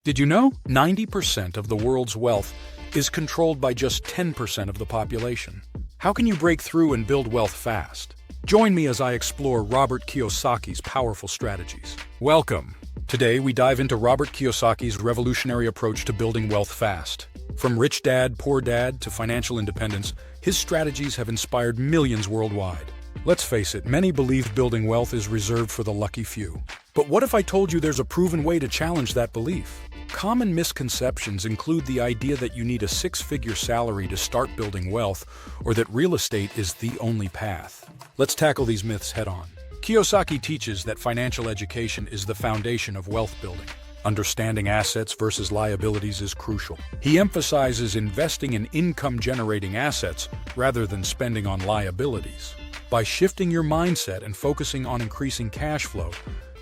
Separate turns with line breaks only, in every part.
Did you know 90% of the world's wealth is controlled by just 10% of the population? How can you break through and build wealth fast? Join me as I explore Robert Kiyosaki's powerful strategies. Welcome! Today we dive into Robert Kiyosaki's revolutionary approach to building wealth fast. From rich dad, poor dad to financial independence, his strategies have inspired millions worldwide. Let's face it, many believe building wealth is reserved for the lucky few. But what if I told you there's a proven way to challenge that belief? Common misconceptions include the idea that you need a six-figure salary to start building wealth, or that real estate is the only path. Let's tackle these myths head-on. Kiyosaki teaches that financial education is the foundation of wealth building. Understanding assets versus liabilities is crucial. He emphasizes investing in income-generating assets rather than spending on liabilities. By shifting your mindset and focusing on increasing cash flow,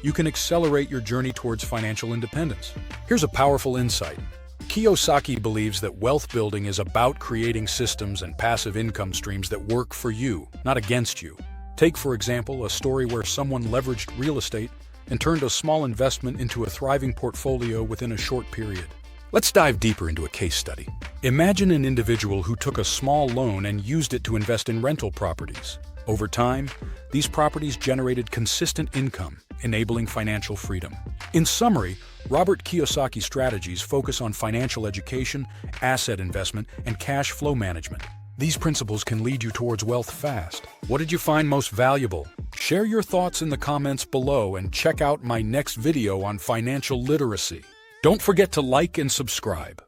you can accelerate your journey towards financial independence. Here's a powerful insight. Kiyosaki believes that wealth building is about creating systems and passive income streams that work for you, not against you. Take, for example, a story where someone leveraged real estate and turned a small investment into a thriving portfolio within a short period. Let's dive deeper into a case study. Imagine an individual who took a small loan and used it to invest in rental properties. Over time, these properties generated consistent income, enabling financial freedom. In summary, Robert Kiyosaki's strategies focus on financial education, asset investment, and cash flow management. These principles can lead you towards wealth fast. What did you find most valuable? Share your thoughts in the comments below and check out my next video on financial literacy. Don't forget to like and subscribe.